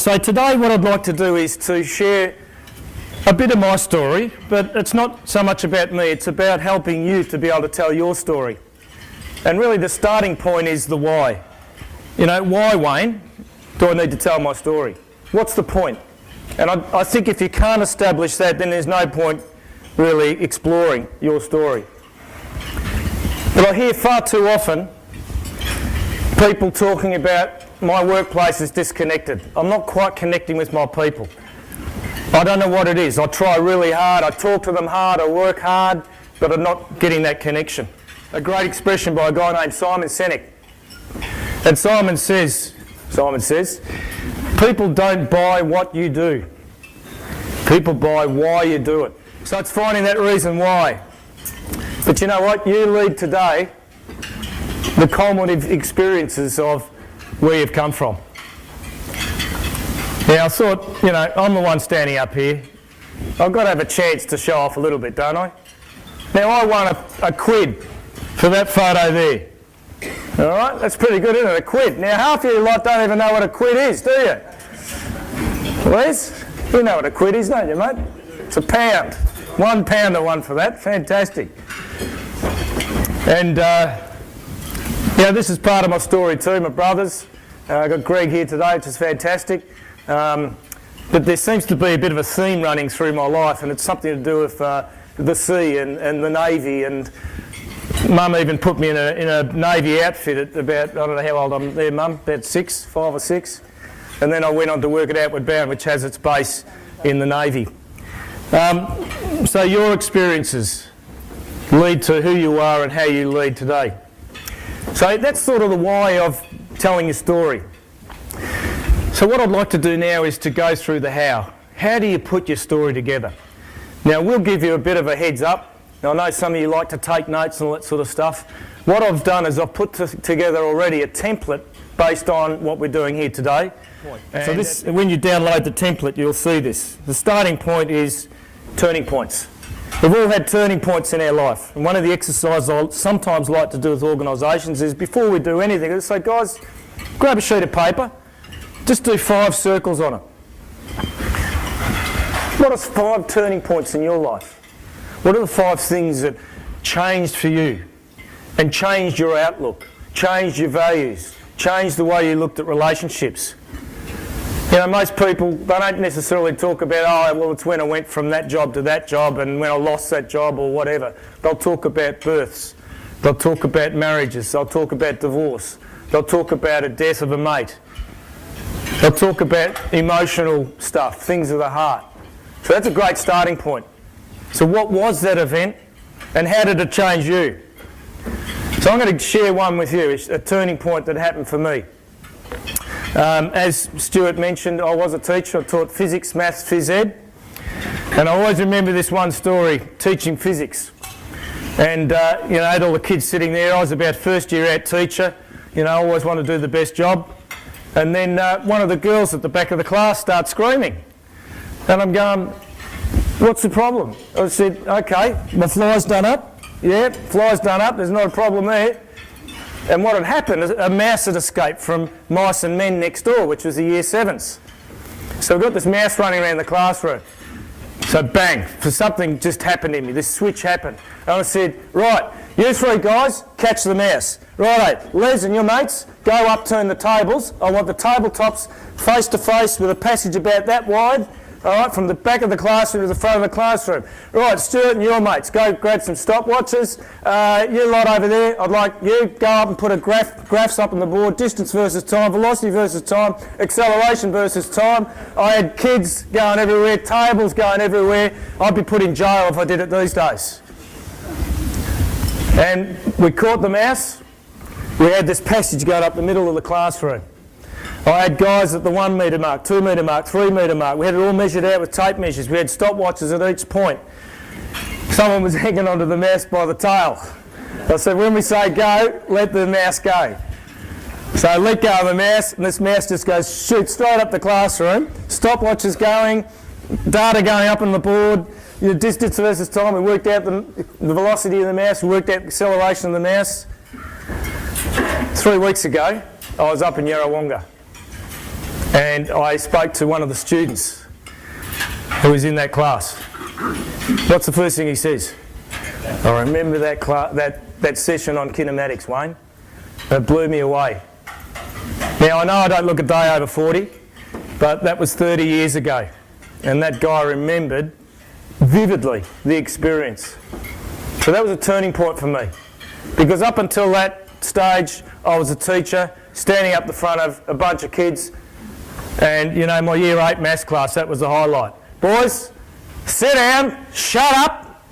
So today what I'd like to do is to share a bit of my story, but it's not so much about me, it's about helping you to be able to tell your story. And really the starting point is the why. You know, why, Wayne, do I need to tell my story? What's the point? And I think if you can't establish that, then there's no point really exploring your story. But I hear far too often people talking about my workplace is disconnected. I'm not quite connecting with my people. I don't know what it is. I try really hard, I talk to them hard, I work hard, but I'm not getting that connection. A great expression by a guy named Simon Sinek. And Simon says, people don't buy what you do. People buy why you do it. So it's finding that reason why. But you know what? You lead today the cumulative experiences of where you've come from. Now I thought, you know, I'm the one standing up here. I've got to have a chance to show off a little bit, don't I? Now I won a quid for that photo there. All right, that's pretty good, isn't it? A quid. Now half of you lot don't even know what a quid is, do you? Les, you know what a quid is, don't you, mate? It's £1. £1 I won for that. Fantastic. And yeah, this is part of my story too, my brothers. I've got Greg here today, which is fantastic. But there seems to be a bit of a theme running through my life, and it's something to do with the sea and the Navy. And Mum even put me in a Navy outfit at about, I don't know how old I'm there, Mum, about 5 or 6. And then I went on to work at Outward Bound, which has its base in the Navy. So your experiences lead to who you are and how you lead today. So that's sort of the why of telling your story. So what I'd like to do now is to go through the how. How do you put your story together? Now we'll give you a bit of a heads up. Now, I know some of you like to take notes and all that sort of stuff. What I've done is I've put together already a template based on what we're doing here today. So this, when you download the template, you'll see this. The starting point is turning points. We've all had turning points in our life, and one of the exercises I sometimes like to do with organisations is before we do anything, I say, guys, grab a sheet of paper, just do 5 circles on it. What are 5 turning points in your life? What are the 5 things that changed for you and changed your outlook, changed your values, changed the way you looked at relationships? You know, most people, they don't necessarily talk about, oh, well, it's when I went from that job to that job and when I lost that job or whatever. They'll talk about births. They'll talk about marriages. They'll talk about divorce. They'll talk about a death of a mate. They'll talk about emotional stuff, things of the heart. So that's a great starting point. So what was that event and how did it change you? So I'm going to share one with you. It's a turning point that happened for me. As Stuart mentioned, I was a teacher. I taught physics, maths, phys ed. And I always remember this one story, teaching physics. And, you know, I had all the kids sitting there. I was about first year out teacher. You know, I always wanted to do the best job. And then one of the girls at the back of the class starts screaming. And I'm going, what's the problem? I said, okay, my fly's done up. Yeah, fly's done up. There's not a problem there. And what had happened is a mouse had escaped from mice and men next door, which was the year 7s. So we've got this mouse running around the classroom. So bang, for something just happened in me. This switch happened. And I said, right, you 3 guys, catch the mouse. Righto, Les and your mates, go upturn the tables. I want the tabletops face to face with a passage about that wide. All right, from the back of the classroom to the front of the classroom. Right, Stuart and your mates, go grab some stopwatches. You lot over there, I'd like you go up and put a graphs up on the board, distance versus time, velocity versus time, acceleration versus time. I had kids going everywhere, tables going everywhere. I'd be put in jail if I did it these days. And we caught the mouse. We had this passage going up the middle of the classroom. I had guys at the 1 metre mark, 2 metre mark, 3 metre mark. We had it all measured out with tape measures. We had stopwatches at each point. Someone was hanging onto the mouse by the tail. I said, when we say go, let the mouse go. So I let go of the mouse, and this mouse just goes, shoot straight up the classroom. Stopwatches going, data going up on the board, your distance versus time. We worked out the velocity of the mouse, we worked out the acceleration of the mouse. 3 weeks ago, I was up in Yarrawonga. And I spoke to one of the students who was in that class. What's the first thing he says? I remember that session on kinematics, Wayne. It blew me away. Now, I know I don't look a day over 40, but that was 30 years ago. And that guy remembered vividly the experience. So that was a turning point for me. Because up until that stage, I was a teacher, standing up the front of a bunch of kids, and, you know, my Year 8 maths class, that was the highlight. Boys, sit down, shut up,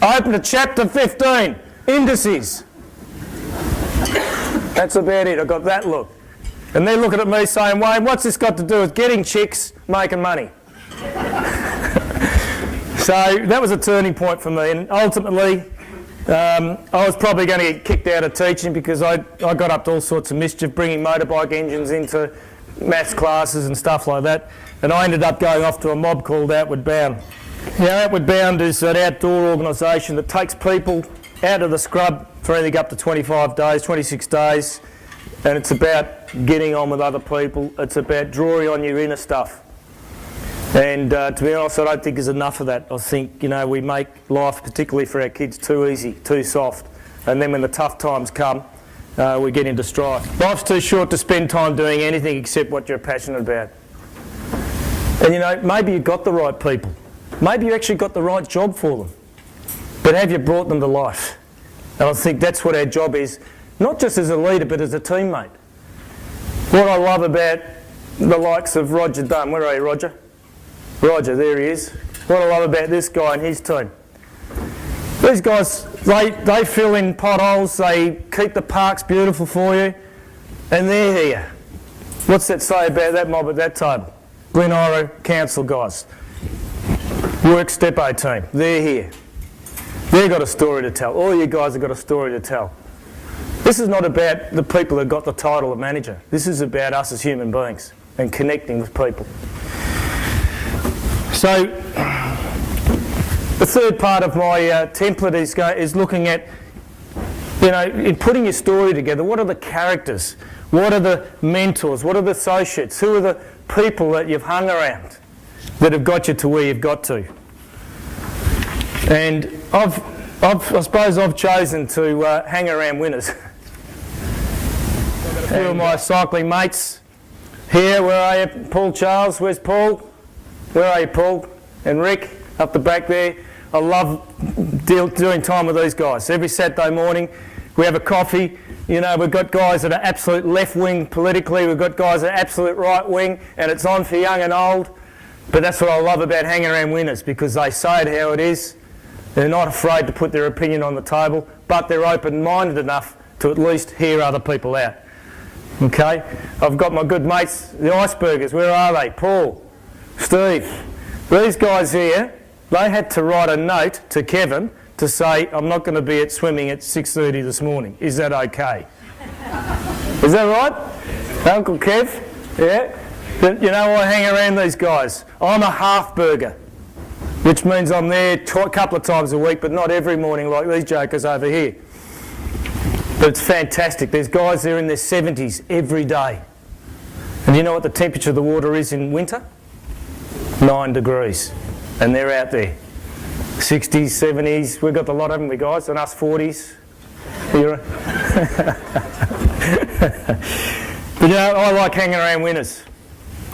open to chapter 15, indices. That's about it, I got that look. And they're looking at me saying, Wayne, what's this got to do with getting chicks, making money? So that was a turning point for me, and ultimately I was probably going to get kicked out of teaching because I got up to all sorts of mischief, bringing motorbike engines into maths classes and stuff like that, and I ended up going off to a mob called Outward Bound. Now, Outward Bound is an outdoor organisation that takes people out of the scrub for anything up to 25 days, 26 days, and it's about getting on with other people. It's about drawing on your inner stuff. And to be honest, I don't think there's enough of that. I think, you know, we make life, particularly for our kids, too easy, too soft. And then when the tough times come, we get into strife. Life's too short to spend time doing anything except what you're passionate about. And, you know, maybe you've got the right people. Maybe you actually got the right job for them. But have you brought them to life? And I think that's what our job is, not just as a leader, but as a teammate. What I love about the likes of Roger Dunn, where are you, Roger? Roger, there he is. What I love about this guy and his team. These guys, they fill in potholes, they keep the parks beautiful for you, and they're here. What's that say about that mob at that table? Glen Iro Council guys. Work Stepo team, they're here. They've got a story to tell. All you guys have got a story to tell. This is not about the people that got the title of manager. This is about us as human beings and connecting with people. So, the third part of my template is looking at, you know, in putting your story together, what are the characters? What are the mentors? What are the associates? Who are the people that you've hung around that have got you to where you've got to? And I suppose I've chosen to hang around winners. I've got a few of my cycling mates here. Where are you? Paul Charles, where's Paul? Where are you, Paul? And Rick, up the back there. I love doing time with these guys. Every Saturday morning we have a coffee. You know, we've got guys that are absolute left wing politically, we've got guys that are absolute right wing, and it's on for young and old. But that's what I love about hanging around winners, because they say it how it is. They're not afraid to put their opinion on the table, but they're open-minded enough to at least hear other people out. Okay? I've got my good mates, the Icebergers. Where are they? Paul, Steve. These guys here, they had to write a note to Kevin to say, I'm not going to be at swimming at 6:30 this morning. Is that okay? Is that right? Uncle Kev? Yeah? But, you know, I hang around these guys. I'm a half burger, which means I'm there a couple of times a week, but not every morning like these jokers over here. But it's fantastic. There's guys there in their 70s every day. And you know what the temperature of the water is in winter? 9 degrees. And they're out there. 60s, 70s. We've got a lot, haven't we, guys? And us 40s. But, you know, I like hanging around winners.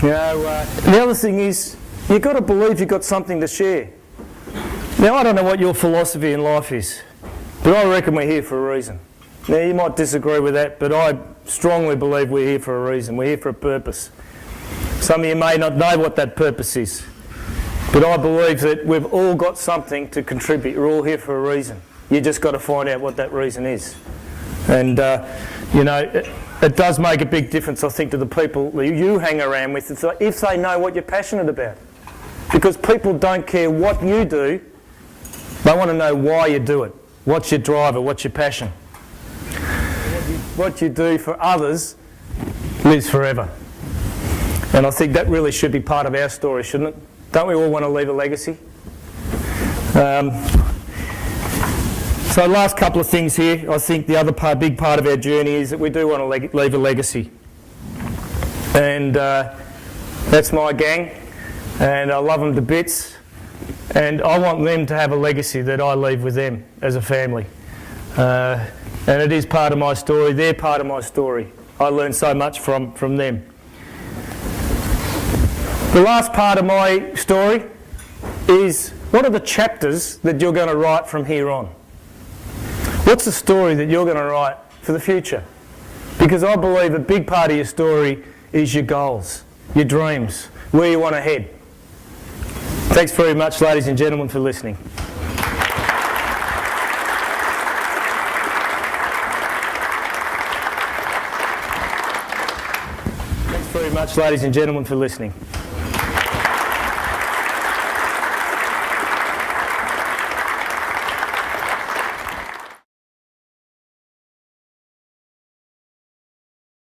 You know, the other thing is, you've got to believe you've got something to share. Now, I don't know what your philosophy in life is, but I reckon we're here for a reason. Now, you might disagree with that, but I strongly believe we're here for a reason. We're here for a purpose. Some of you may not know what that purpose is, but I believe that we've all got something to contribute. We're all here for a reason. You just got to find out what that reason is. And, you know, it does make a big difference, I think, to the people that you hang around with if they know what you're passionate about. Because people don't care what you do, they want to know why you do it. What's your driver? What's your passion? What you do for others lives forever. And I think that really should be part of our story, shouldn't it? Don't we all want to leave a legacy? So last couple of things here. I think the other big part of our journey is that we do want to leave a legacy. And That's my gang, and I love them to bits, and I want them to have a legacy that I leave with them as a family. And it is part of my story, they're part of my story. I learned so much from them. The last part of my story is, what are the chapters that you're going to write from here on? What's the story that you're going to write for the future? Because I believe a big part of your story is your goals, your dreams, where you want to head. Thanks very much, ladies and gentlemen, for listening. Thanks very much, ladies and gentlemen, for listening.